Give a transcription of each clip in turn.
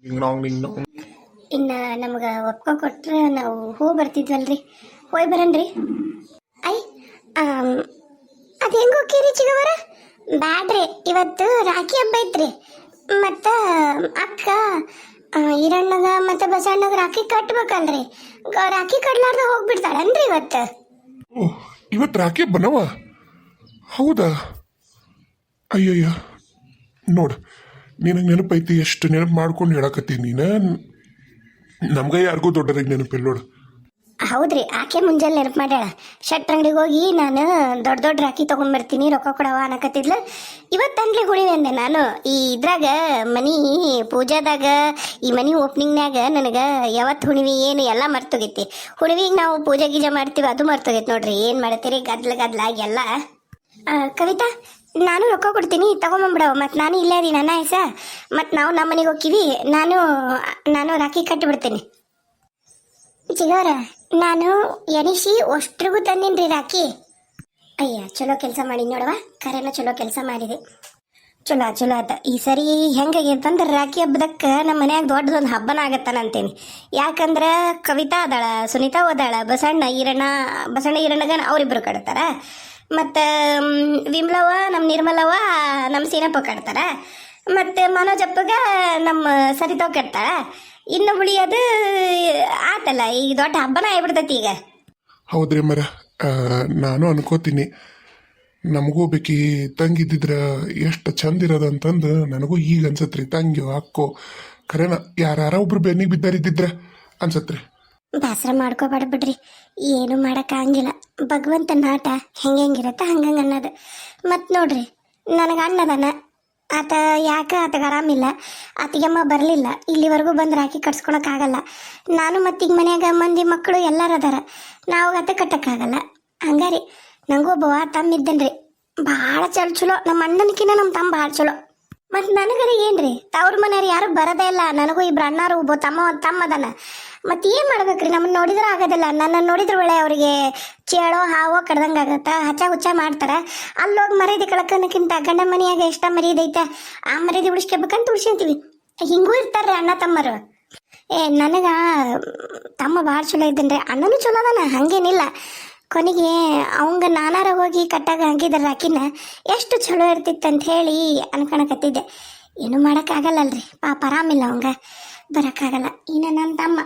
Ding ಡಾಂಗ್ ding ಡಾಂಗ್. ಇನ್ನು ನಮ್ಗೆ ಒಪ್ಕೊ ಕೊಟ್ರೆ ನಾವು ಹೋಗಿ ಬರ್ತಿದ್ವಲ್ರಿ, ಹೋಗಿ ಬರನ್ರಿ. ಐ ಅದು ಹೆಂಗೆ ಹೋಗ್ತೀರಿ ಚಿಗವರ? ಬ್ಯಾಡ್ರಿ, ಇವತ್ತು ರಾಖಿ ಹಬ್ಬ ಐತ್ರಿ. ಮತ್ತು ಅಕ್ಕ ಈರಣ್ಣಗ ಮತ್ತು ಬಸಣ್ಣಗ ರಾಖಿ ಕಟ್ಬೇಕಲ್ರಿ. ರಾಖಿ ಕಟ್ಲಾರ್ದ ಹೋಗ್ಬಿಡ್ತಾಳನ್ರಿ ಇವತ್ತು. ಓಹ್, ಇವತ್ತು ರಾಖಿ ಹಬ್ಬನವ? ಹೌದಾ? ಅಯ್ಯಯ್ಯ, ನೋಡು ನಿನಗೆ ನೆನಪೈತಿ, ಎಷ್ಟು ನೆನಪು ಮಾಡ್ಕೊಂಡು ಹೇಳಕತ್ತೀನಿ ನೀನು. ನಮ್ಗೆ ಯಾರಿಗೂ ದೊಡ್ಡದಾಗಿ ನೆನಪಿಲ್ಲ ನೋಡು. ಹೌದ್ರಿ, ಆಕೆ ಮುಂಜಾನೆ ನೆನಪು ಮಾಡ್ಯಾಳ. ಶರ್ಟ್ ಅಂಗಡಿಗೆ ಹೋಗಿ ನಾನು ದೊಡ್ಡ ದೊಡ್ಡ ರಾಖಿ ತೊಗೊಂಡ್ಬರ್ತೀನಿ, ರೊಕ್ಕ ಕೊಡವ ಅನ್ನಕತ್ತಿದ್ಲ. ಇವತ್ತನ್ಲಿ ಹುಣಿವೆ ಅಂದೆ ನಾನು. ಈ ಇದ್ರಾಗ ಮನಿ ಪೂಜಾದಾಗ, ಈ ಮನಿ ಓಪನಿಂಗ್ನಾಗ ನನಗೆ ಯಾವತ್ತು ಹುಣಿವಿ ಏನು ಎಲ್ಲ ಮರ್ತೋಗೈತಿ. ಹುಣಿವಿಗೆ ನಾವು ಪೂಜೆ ಗೀಜೆ ಮಾಡ್ತೀವಿ, ಅದು ಮರ್ತೋಗೈತಿ ನೋಡ್ರಿ. ಏನು ಮಾಡ್ತೀರಿ, ಗದ್ಲಾಗಿ ಎಲ್ಲ. ಕವಿತಾ, ನಾನು ರೊಕ್ಕ ಕೊಡ್ತೀನಿ, ತಗೊಂಬಂಬಿಡವ. ಮತ್ತು ನಾನು ಇಲ್ಲೇ ರೀ ನನ್ನ ಹೆಸ. ಮತ್ತು ನಾವು ನಮ್ಮ ಮನೆಗೆ ಹೋಗ್ತೀವಿ. ನಾನು ರಾಖಿ ಕಟ್ಟಿಬಿಡ್ತೀನಿ. ಚಿಗವರ, ನಾನು ಎಣಿಸಿ ಅಷ್ಟ್ರಿಗೂ ತಂದೀನಿ ರೀ ರಾಖಿ. ಅಯ್ಯ, ಚಲೋ ಕೆಲಸ ಮಾಡಿ ನೋಡವ, ಕರೆನ ಚಲೋ ಕೆಲಸ ಮಾಡಿದೆ. ಚಲೋ ಆತ. ಈ ಸರಿ ಹೆಂಗಾಗೈತಂದ್ರೆ ರಾಖಿ ಹಬ್ಬದಕ್ಕೆ ನಮ್ಮ ಮನ್ಯಾಗ ದೊಡ್ಡದೊಂದು ಹಬ್ಬನ ಆಗತ್ತಾನಂತೇನಿ. ಯಾಕಂದ್ರೆ ಕವಿತಾ ಅದಾಳ, ಸುನೀತಾ ಓದಾಳ, ಬಸಣ್ಣ ಈರಣ್ಣಗ ಅವರಿಬ್ಬರು ಕಟ್ತಾರ. ಮತ್ತು ವಿಮ್ಲವ್ವ, ನಮ್ಮ ನಿರ್ಮಲವ್ವ, ನಮ್ಮ ಸೀನಪ್ಪ ಕಟ್ತಾರ. ಮತ್ತು ಮನೋಜಪ್ಪಗ ನಮ್ಮ ಸರಿತಾವ್ ಕಟ್ತಾಳ. ಇನ್ನು ಉಳಿಯೋದು ಆತಲ್ಲ, ಈಗ ದೊಡ್ಡ ಹಬ್ಬನ ಆಗ್ಬಿಡ್ತೈತಿ ಈಗ. ಹೌದ್ರಿ ಮರ, ನಾನು ಅನ್ಕೋತೀನಿ ನಮಗೂ ಬೇಕಿ ತಂಗಿದ್ದಿದ್ರೆ ಎಷ್ಟು ಚಂದ ಇರೋದಂತಂದು ನನಗೂ ಈಗ ಅನ್ಸತ್ರಿ. ತಂಗಿಯೋ ಅಕ್ಕೋ ಖರೇನ ಯಾರ ಒಬ್ರು ಬೆನ್ನಿಗೆ ಬಿದ್ದಾರಿದ್ದಿದ್ರ ಅನ್ಸತ್ರಿ. ಬೇಸರ ಮಾಡ್ಕೋಬೇಡ ಬಿಡ್ರಿ, ಏನು ಮಾಡೋಕ್ಕಾಗಿಲ್ಲ. ಭಗವಂತನ ಆಟ ಹೆಂಗಿರತ್ತೆ ಹಂಗಂಗೆ ಅನ್ನೋದು. ಮತ್ತು ನೋಡ್ರಿ, ನನಗೆ ಅಣ್ಣದನ ಆತ ಆತಗೆ ಆರಾಮಿಲ್ಲ, ಆತಿಗೆಮ್ಮ ಬರಲಿಲ್ಲ. ಇಲ್ಲಿವರೆಗೂ ಬಂದು ರಾಖಿ ಕಟ್ಸ್ಕೊಳಕ್ಕಾಗಲ್ಲ. ನಾನು ಮತ್ತೀಗ ಮನ್ಯಾಗ ಮಂದಿ ಮಕ್ಕಳು ಎಲ್ಲರೂ ಅದಾರ, ನಾವು ಅತ್ತೆ ಕಟ್ಟಕ್ಕಾಗಲ್ಲ. ಹಂಗಾರಿ ನನಗೂ ಒಬ್ಬವ ತಮ್ಮ ಇದ್ದನ್ರಿ, ಭಾಳ ಚಲೋ. ನಮ್ಮ ಅಣ್ಣನಕಿನ್ನ ನಮ್ಮ ತಮ್ಮ ಭಾಳ ಚಲೋ. ಮತ್ತು ನನಗರಿ ಏನ್ರಿ, ತವ್ರ ಮನೆಯವ್ರು ಯಾರು ಬರೋದೇ ಇಲ್ಲ. ನನಗೂ ಇಬ್ರು ಅಣ್ಣಾರು, ಒಬ್ಬ ತಮ್ಮ ಅದನ. ಮತ್ತು ಏನು ಮಾಡ್ಬೇಕ್ರಿ, ನಮ್ಮನ್ನು ನೋಡಿದ್ರೆ ಆಗೋದಿಲ್ಲ. ನನ್ನನ್ನು ನೋಡಿದ್ರೆ ಒಳ್ಳೆ ಅವರಿಗೆ ಚೇಳೋ ಹಾವೋ ಕಡ್ದಂಗೆ ಆಗತ್ತೆ, ಹುಚ್ಚ ಮಾಡ್ತಾರೆ. ಅಲ್ಲೋಗಿ ಮರ್ಯಾದೆ ಕಳ್ಕೊಳಕ್ಕಿಂತ ಗಂಡ ಮನೆಯಾಗ ಎಷ್ಟ ಮರ್ಯಾದೈತೆ ಆ ಮರ್ಯಾದೆ ಉಳಿಸ್ಕೋಬೇಕಂತ ಉಳಿಸ್ಕೊಂತೀವಿ. ಹಿಂಗೂ ಇರ್ತಾರೆ ಅಣ್ಣ ತಮ್ಮರು. ನನಗೆ ತಮ್ಮ ಭಾಳ ಚಲೋ ಇದ್ದೇನ್ರಿ, ಅಣ್ಣನೂ ಚಲೋ ಅದಾನ, ಹಾಗೇನಿಲ್ಲ. ಕೊನೆಗೆ ಅವಂಗ ನಾನಾರ ಹೋಗಿ ಕಟ್ಟಾಗ ಹಾಕಿದ್ರೆ ರಾಕಿನ ಎಷ್ಟು ಚಲೋ ಇರ್ತಿತ್ತಂತ ಹೇಳಿ ಅನ್ಕೊಳಕತ್ತಿದ್ದೆ. ಏನೂ ಮಾಡೋಕ್ಕಾಗಲ್ಲಲ್ರಿ, ಪಾಪ ಆರಾಮಿಲ್ಲ ಅವಂಗ, ಬರೋಕ್ಕಾಗಲ್ಲ. ಇನ್ನು ನನ್ನ ತಮ್ಮ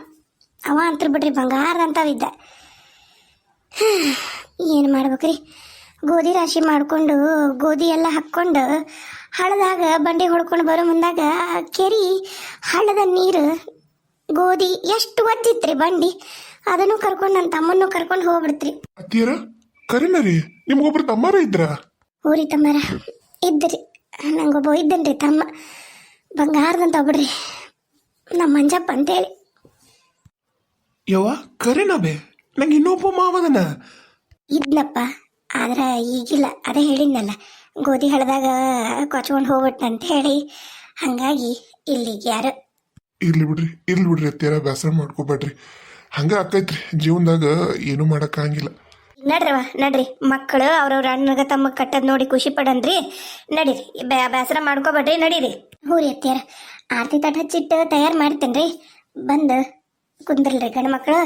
ಅವ ಅಂತರ ಬಿಡ್ರಿ ಬಂಗಾರದಂಥವಿದ್ದ. ಏನು ಮಾಡ್ಬೇಕ್ರಿ, ಗೋಧಿ ರಾಶಿ ಮಾಡಿಕೊಂಡು ಗೋಧಿ ಎಲ್ಲ ಹಾಕ್ಕೊಂಡು ಹಳ್ಳದಾಗ ಬಂಡೆ ಹೊಡ್ಕೊಂಡು ಬರೋ ಮುಂದಾಗ ಕೆರಿ ಹಳ್ಳದ ನೀರು ಗೋಧಿ ಎಷ್ಟು ಒದ್ದಿತ್ರಿ ಬಂಡಿ. ಅದನ್ನು ಕರ್ಕೊಂಡು ನನ್ನ ತಮ್ಮನ್ನು ಕರ್ಕೊಂಡು ಹೋಗ್ಬಿಡ್ತ್ರಿ. ಅತ್ತಿಯರ ಕರೆನ ರೀ, ನಿಮ್ಗೊಬ್ರು ತಮ್ಮಾರ ಇದ್ರ? ಊರಿ ತಮ್ಮರ ಇದ್ರಿ, ನಂಗೊಬ್ಬ ಇದ್ದನ್ರಿ ತಮ್ಮ, ಬಂಗಾರದಂತ ಬಿಡ್ರಿ, ನಮ್ಮ ಮಂಜಪ್ಪ ಅಂತೇಳಿ. ಯವ್ವ ಕರೆನ ಬೇ, ನಂಗೆ ಇನ್ನೊಬ್ಬ ಮಾವದನ ಇದ್ನಪ್ಪ, ಆದ್ರೆ ಈಗಿಲ್ಲ. ಅದೇ ಹೇಳಿದ್ನಲ್ಲ, ಗೋಧಿ ಹಳದಾಗ ಕೊಚ್ಕೊಂಡು ಹೋಗ್ಬಿಟ್ಟ ಅಂತ ಹೇಳಿ, ಹಂಗಾಗಿ ಇಲ್ಲಿಗೆ ಯಾರು. ಇರ್ಲಿ ಬಿಡ್ರಿ ಅತ್ತಿಯರ, ಬೇಸರ ಮಾಡ್ಕೋಬೇಡ್ರಿ. ಹಂಗ ಆಕೈತ್ರಿ ಜೀವನದಾಗ, ಏನು ಮಾಡೋಕ್ಕಾಗಿಲ್ಲ. ನಡ್ರಿ ಮಕ್ಕಳು ಅವ್ರವ್ರ ಅಣ್ಣಗ ತಮ್ಮ ಕಟ್ಟದ್ ನೋಡಿ ಖುಷಿ ಪಡನ್ರಿ. ನಡೀರಿ, ಬೇಸರ ಮಾಡ್ಕೋಬೇಡ್ರಿ, ನಡೀರಿ. ಹೂರಿ ಅತ್ತಿಯಾರ, ಆರತಿ ತಟ ಹಚ್ಚಿಟ್ಟು ತಯಾರು ಮಾಡ್ತೇನ್ರಿ, ಬಂದು ಕುಂದ್ರಲ್ರಿ ಗಂಡು ಮಕ್ಕಳು.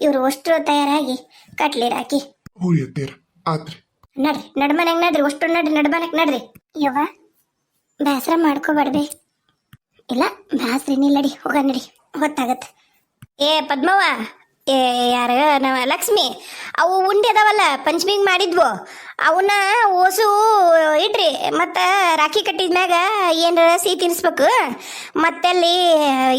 ಇವ್ರು ಅಷ್ಟು ತಯಾರಾಗಿ ಕಟ್ಲಿ ರಾಕಿ. ಹೂರಿ ಅತ್ತಿಯರ, ಆತ್ರಿ. ನಡ್ರಿ ನಡ್ಮನೆಗ್ ನಡ್ರಿ, ಅಷ್ಟು ನಡ್ಮನೆಗ್ ನಡ್ರಿ. ಯವ್ವ ಬೇಸರ ಮಾಡ್ಕೋಬಾರ್ದೆ. ಇಲ್ಲ ಬೇಸ್ರಿನಿಲ್ಲಡಿ, ಹೋಗ ನಡಿ, ಹೊತ್ತಾಗತ್ತೆ. ಪದ್ಮವ್ವ, ಯಾರ ನಮ್ಮ ಲಕ್ಷ್ಮಿ, ಅವು ಉಂಡೆ ಅದಾವಲ್ಲ ಪಂಚಮಿಗೆ ಮಾಡಿದ್ವು, ಅವನ್ನ ಓಸು ಇಡ್ರಿ. ಮತ್ತು ರಾಖಿ ಕಟ್ಟಿದ್ಮ್ಯಾಗ ಏನಾರ ಸಿಹಿ ತಿನ್ನಿಸ್ಬೇಕು. ಮತ್ತಲ್ಲಿ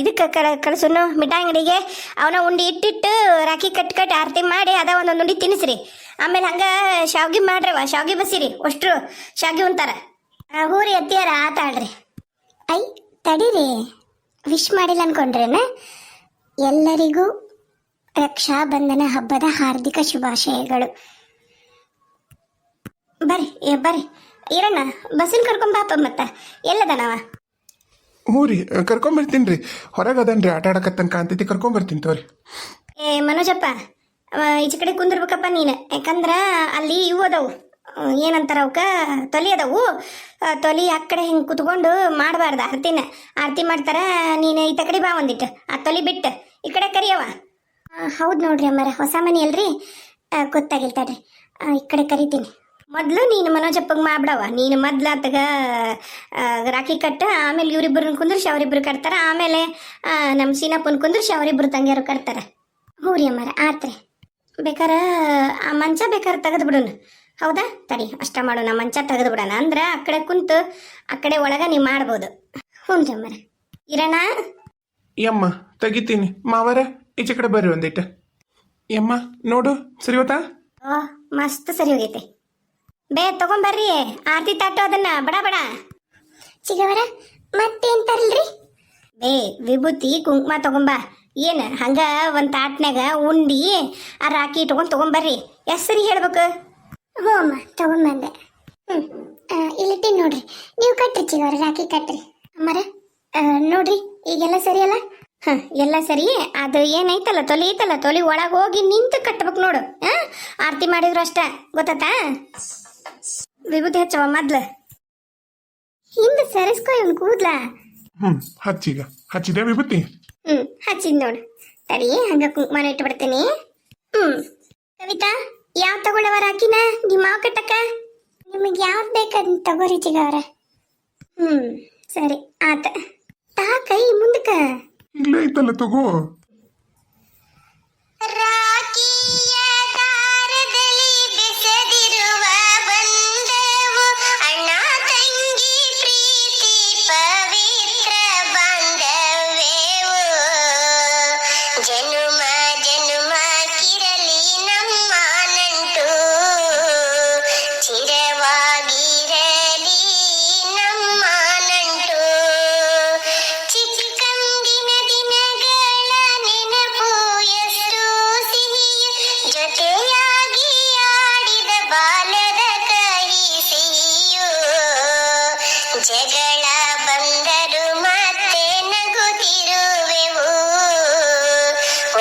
ಇದಕ್ಕೆ ಕಳ್ಸುನು ಮಿಠಾಯಿ ಅಂಗಡಿಗೆ ಅವನ್ನ ಉಂಡೆ ಇಟ್ಟಿಟ್ಟು ರಾಖಿ ಕಟ್ಟಿ ಆರತಿ ಮಾಡಿ ಅದ ಒಂದೊಂದು ಉಂಡೆ ತಿನ್ನಿಸ್ರಿ. ಆಮೇಲೆ ಹಂಗೆ ಶಾವ್ಗಿ ಮಾಡ್ರವ, ಶಾವ್ಗಿ ಬಸಿರಿ, ಅಷ್ಟ್ರು ಶಾವ್ಗಿ ಉಂತಾರ. ಹೂರಿ ಅತ್ತಿಯಾರ, ಆತಾಳ್ರಿ. ಐ ತಡೀರಿ, ವಿಶ್ ಮಾಡಿಲ್ಲ ಅನ್ಕೊಂಡ್ರೇನ? ಎಲ್ಲರಿಗೂ ರಕ್ಷಾಬಂಧನ ಹಬ್ಬದ ಹಾರ್ದಿಕ ಶುಭಾಶಯಗಳು. ಬರ್ರಿ ಈರಣ್ಣ, ಬಸ್ಸಲ್ಲಿ ಕರ್ಕೊಂಬಾಪ. ಮತ್ತ ಎಲ್ಲದನವ? ಹ್ಞೂ ರೀ, ಕರ್ಕೊಂಬರ್ತೀನಿ ರೀ, ಹೊರಗೆ ಅದನ್ರಿ ಆಟ ಆಡಕತ್ತಂಕ ಅಂತೈತಿ, ಕರ್ಕೊಂಬರ್ತೀನಿ ತೋರಿ. ಮನೋಜಪ್ಪ, ಈಚೆ ಕಡೆ ಕುಂದಿರ್ಬೇಕಪ್ಪ ನೀನು, ಯಾಕಂದ್ರೆ ಅಲ್ಲಿ ಇವು ಅದಾವು ಏನಂತಾರ ಅವಕ್ಕ ತೊಲಿ ಅದಾವು ತೊಲಿ ಆ ಕಡೆ ಹಿಂಗೆ ಕುತ್ಕೊಂಡು ಮಾಡಬಾರ್ದು ಆರತಿನ. ಆರತಿ ಮಾಡ್ತಾರ, ನೀನು ಈ ಕಡೆ ಬಾ ಒಂದಿಟ್ಟು, ಆ ತೊಲಿ ಬಿಟ್ಟು ಈ ಕಡೆ ಕರಿಯವ. ಹೌದು ನೋಡ್ರಿ ಅಮ್ಮರ, ಹೊಸ ಮನೆ ಅಲ್ರಿ, ಗೊತ್ತಾಗಿಲ್ತಾಡ್ರಿ, ಈ ಕಡೆ ಕರಿತೀನಿ. ಮೊದಲು ನೀನು ಮನೋಜಪ್ಪಗೆ ಮಾಡ್ಬಿಡವ, ನೀನು ಮೊದ್ಲು ಆತಗ ರಾಖಿ ಕಟ್ಟ, ಆಮೇಲೆ ಇವರಿಬ್ಬರನ್ನ ಕುಂದ್ರಿಸಿ ಅವರಿಬ್ರು ಕಟ್ತಾರ, ಆಮೇಲೆ ನಮ್ಮ ಸೀನಪ್ಪನ ಕುಂದ್ರಿಸಿ ಅವರಿಬ್ರು ತಂಗಿಯರು ಕಟ್ತಾರೆ. ಹ್ಞೂ ರೀ ಅಮ್ಮರ, ಆತ್ರಿ. ಬೇಕಾರ ಆ ಮಂಚ ಬೇಕಾದ್ರೆ ತೆಗೆದು ಬಿಡೋಣ. ಹೌದಾ, ತಡಿ ಅಷ್ಟ ಮಾಡೋಣ, ಮಂಚ ತೆಗೆದು ಬಿಡೋಣ. ಅಂದ್ರೆ ಆ ಕಡೆ ಕುಂತು ಆ ಕಡೆ ಒಳಗೆ ನೀವು ಮಾಡ್ಬೋದು. ಹ್ಞೂ ರೀ ಅಮ್ಮರ. ಇರೋಣ ಯಮ್ಮ ತೆಗಿತೀನಿ. ಮಾವರ ಈಚೆ ಕಡೆ ಬರ್ರಿ ಒಂದಿಟ್ಟು. ಯಮ್ಮ ನೋಡು ಸರಿ ಹೋತಾ? ಓ ಮಸ್ತ್ ಸರಿ ಹೋಗೈತೆ. ಬೇ ತಗೊಂಬರ್ರಿ ಆರತಿ ತಟ್ಟು, ಅದನ್ನ ಬಡ ಬಡ. ಚಿಗವರ ಮತ್ತೇನ್ ತರಲ್ರಿ? ಬೇ ವಿಭೂತಿ ಕುಂಕುಮ ತಗೊಂಬ. ಏನು ಹಂಗ ಒಂದು ತಾಟ್ನಾಗ ಉಂಡಿ ಆ ರಾಕಿ ಇಟ್ಕೊಂಡು ತಗೊಂಬರ್ರಿ. ಹೆಸರಿ ಹೇಳ್ಬೇಕು. ಹ್ಞೂ ಅಮ್ಮ ತಗೊಂಬಂದೆ. ಇಲ್ಲಿಟ್ಟಿ ನೋಡ್ರಿ, ನೀವು ಕಟ್ರಿ ಚಿಗವರ, ರಾಕಿ ಕಟ್ರಿ. ಅಮ್ಮರ ನೋಡ್ರಿ ಈಗೆಲ್ಲ ಸರಿ ಅಲ್ಲ? ಎಲ್ಲ ಸರಿ. ಅದು ಏನೈತಲ್ಲ ತೊಲಿ ಐತಲ್ಲ, ತೊಲಿ ಒಳಗೆ ಹೋಗಿ ನಿಂತು ಕಟ್ಬೇಕು ನೋಡು. ಆರತಿ ಮಾಡಿದ್ರು ಅಷ್ಟ, ಗೊತ್ತಾತಾ? ವಿಭೂತಿ ಹಚ್ಚವ ಮೊದ್ಲು, ಹಿಂದೆ ಸರಿಸ್ಕೊ ಇವ್ನು ಕೂದ್ಲ. ಹಚ್ಚೀಗ ಹಚ್ಚಿದೆ ವಿಭೂತಿ. ಹಚ್ಚಿದ್ ನೋಡು. ತಡಿ ಹಂಗ ಕುಂಕುಮನ ಇಟ್ಟು ಬಿಡ್ತೀನಿ. ಕವಿತಾ, ಯಾವ್ ತಗೊಳ್ಳವ ರಾಕಿನ ನಿಮ್ಮ ಮಾವ ಕಟ್ಟಕ್ಕ? ನಿಮಗೆ ಯಾವ್ದು ಬೇಕಂತ ತಗೋರಿ ಚಿಗವ್ರ. ಸರಿ ಆತ. ತಾ ಕೈ ಮುಂದಕ್ಕ. ಇಲ್ಲೇ ಐತಲ್ಲ ತಗೋ. ರಾಖಿಯ ದಾರದಲ್ಲಿ ಬೆಸೆದಿರುವ ಬಂಧವು ಅಣ್ಣ ತಂಗಿ ಪ್ರೀತಿ ಪವಿತ್ರ ಬಾಂಧವ್ಯವು ಜನುಮ ಜನುಮ ಕಿರಲಿ ನಮ್ಮ ನಂಟು ಚಿರವಾಗಿರಲಿ ನಮ್ಮ ನಂಟು ಚಿಕ್ಕಂದಿನ ದಿನಗಳ ನೆನಪು ಎಷ್ಟು ಸಿಹಿಯು ಜೊತೆಯಾಗಿ ಆಡಿದ ಬಾಲ್ಯದ ಕಹಿ ಸಿಹಿಯು ಜಗಳ ಬಂದರು ಮತ್ತೆ ನಗುತ್ತಿರುವೆವು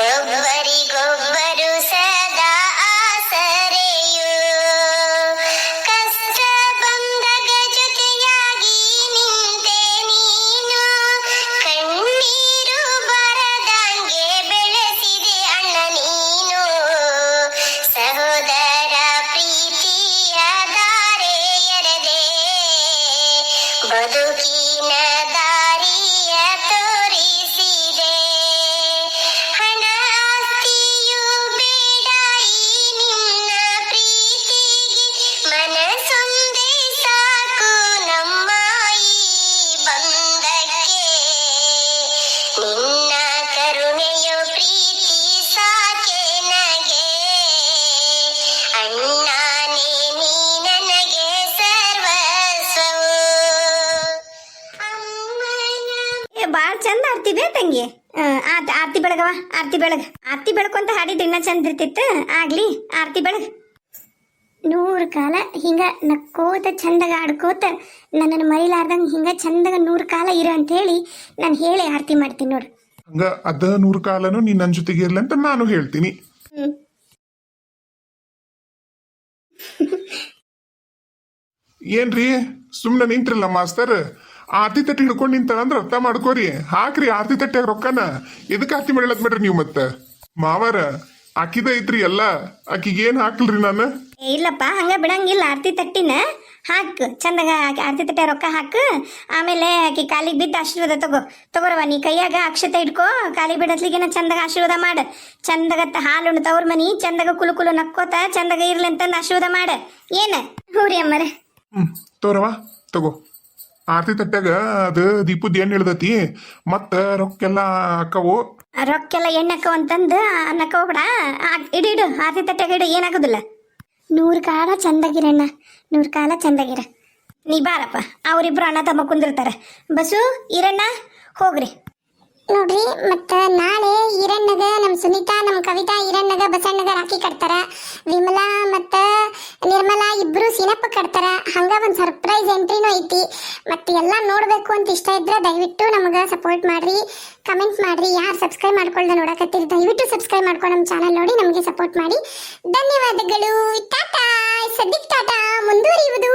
ಒಬ್ಬರಿಗೊಬ್ಬರು ಸದಾ ಆಸರೆಯು ಕಷ್ಟ ಬಂದಾಗ ಜೊತೆಯಾಗಿ ನಿಂತೆ ನೀನು ಕಣ್ಣೀರು ಬರದಂಗೆ ಬೆಳೆಸಿದೆ ಅಣ್ಣ ನೀನು ಸಹೋದರ ಪ್ರೀತಿಯ ದಾರೆ ಎರೆದೆ ಬದುಕಿನ ದಾರಿಯ ತೋರಿಸಿದೆ ಹಣ ಆಸ್ತಿಯು ಬೇಡ ಈ ನಿನ್ನ ಪ್ರೀತಿಗೆ ಮನಸೊಂದೇ ಸಾಕು ನಮ್ಮ ಈ ಬಂಧಕ್ಕೆ ನಿನ್ನ ಕರುಣೆಯು ಪ್ರೀತಿ ಸಾಕೆ ನಗೆ ಅಣ್ಣನೇ ನೀ ನನಗೆ ಸರ್ವಸ್ವವು. ಬಾಳ ಚಂದ ಆರ್ತಿ ಬೇ ತಂಗಿ. ಆರ್ತಿ ಬೆಳಗವ, ಆರ್ತಿ ಬೆಳಗ. ಆರ್ತಿ ಬೆಳಕೊಂತ ಹಾಡಿದ್ರೆ ಇನ್ನ ಚಂದ ಇರ್ತಿತ್ತು. ಆಗ್ಲಿ ಆರ್ತಿ ಬೆಳಗ. 100 ಕಾಲ ಹಿಂಗ ನಕ್ಕೋತ ಚಂದಾಗ ಆಡ್ಕೋತ ನನ್ನನ್ನು ಮರಿಲಾರ್ದಂಗ ಹಿಂಗ ಚಂದಾಗ 100 ಕಾಲ ಇರ ಅಂತ ಹೇಳಿ ನಾನು ಹೇಳಿ ಆರತಿ ಮಾಡ್ತೀನಿ ನೋಡು. ಹಂಗ ಅದ 100 ಕಾಲನು ನೀನ್ ನನ್ನ ಜೊತೆಗೆ ಇರ್ಲಿ ಅಂತ ನಾನು ಹೇಳ್ತೀನಿ. ಏನ್ರಿ ಸುಮ್ನೆ ನಿಂತ್ರಲ್ಲ ಮಾಸ್ತರ್? ಆರತಿ ತಟ್ಟೆ ಹಿಡ್ಕೊಂಡು ನಿಂತಾಳಂದ್ರ ಅರ್ಥ ಮಾಡ್ಕೋರಿ. ಹಾಕ್ರಿ ಆರತಿ ತಟ್ಟೆಗ ರೊಕ್ಕನ. ಎದಕ್ಕೆ ಆರತಿ ಮಾಡಿಳತ್ ಬಿಡ್ರಿ ನೀವು ಮತ್ತೆ? ಮಾವಾರ ಆಕಿದ ಐತ್ರಿ ಎಲ್ಲ, ಆಕಿಗೆ ಏನ್ ಹಾಕ್ಲ್ರಿ ನಾನು? ಇಲ್ಲಪ್ಪ ಹಂಗ ಬಿಡಂಗಿಲ್ಲ. ಆರತಿ ತಟ್ಟಿನ ಹಾಕು ಚಂದಾಗ, ಆರತಿ ತಟ್ಟೆ ರೊಕ್ಕ ಹಾಕು. ಆಮೇಲೆ ಆಕಿ ಕಾಲಿಗೆ ಬಿದ್ದು ಆಶೀರ್ವಾದ ತಗೋರವ. ನೀ ಕೈಯಾಗ ಅಕ್ಷತೆ ಇಟ್ಕೋ, ಕಾಲಿಗೆ ಬಿಡತ್ಲಿಗೆನ ಚಂದಾಗ ಆಶೀರ್ವಾದ ಮಾಡ. ಚಂದಾಗ ಹಾಲು ಉಣ್ತವ್ರ ಮನಿ ಚಂದಾಗ ಕುಲು ಕುಲು ನಕ್ಕೋತ ಚಂದಾಗ ಇರ್ಲಿ ಅಂತಂದು ಆಶೀರ್ವಾದ ಮಾಡ. ಏನ? ಹೂರಿ ಅಮ್ಮರ. ತೋರವ ತಗೋ. ಆರತಿ ತಟ್ಟಾಗ ಅದು ದೀಪದ ಎಣ್ಣೆ ಇಳ್ದತಿ, ಮತ್ತ ರೊಕ್ಕೆಲ್ಲ ಅಕ್ಕವು. ರೊಕ್ಕೆಲ್ಲ ಎಣ್ಣಕ್ಕವ ಅಂತಂದು ಅನ್ನಕ್ಕವ ಬಿಡ. ಇಡು ಇಡು ಆರತಿ ತಟ್ಟಾಗ ಇಡು, ಏನಾಗೋದಿಲ್ಲ. 100 ಕಾಲ ಚಂದಾಗಿರಣ್ಣ, 100 ಕಾಲ ಚಂದಾಗಿರ. ನೀ ಬಾರಪ್ಪ, ಅವರಿಬ್ರು ಅಣ್ಣ ತಮ್ಮ ಕುಂದಿರ್ತಾರೆ. ಬಸ್ಸು ಈರಣ್ಣ ಹೋಗ್ರಿ. ನೋಡ್ರಿ ಮತ್ತು ನಾಳೆ ಈರಣ್ಣಗ ನಮ್ಮ ಸುನೀತಾ ನಮ್ಮ ಕವಿತಾ ಈರಣ್ಣಗ ಬಸಣ್ಣಗ ರಾಖಿ ಕಟ್ತಾರ. ವಿಮಲಾ ಮತ್ತು ನಿರ್ಮಲಾ ಇಬ್ಬರು ಸೀನಪ್ಪ ಕಟ್ತಾರ. ಹಂಗ ಒಂದು ಸರ್ಪ್ರೈಸ್ ಎಂಟ್ರಿನೂ ಐತಿ. ಮತ್ತು ಎಲ್ಲ ನೋಡಬೇಕು ಅಂತ ಇಷ್ಟ ಇದ್ರೆ ದಯವಿಟ್ಟು ನಮಗೆ ಸಪೋರ್ಟ್ ಮಾಡ್ರಿ, ಕಮೆಂಟ್ ಮಾಡ್ರಿ. ಯಾರು ಸಬ್ಸ್ಕ್ರೈಬ್ ಮಾಡ್ಕೊಳ್ದೆ ನೋಡಕತ್ತೀರಿ ದಯವಿಟ್ಟು ಸಬ್ಸ್ಕ್ರೈಬ್ ಮಾಡ್ಕೊಂಡು ನಮ್ಮ ಚಾನಲ್ ನೋಡಿ ನಮಗೆ ಸಪೋರ್ಟ್ ಮಾಡಿ. ಧನ್ಯವಾದಗಳು. ಟಾಟಾ. ಸದ್ಯಕ್ಕೆ ಟಾಟಾ, ಮುಂದುವರಿಯುವುದು.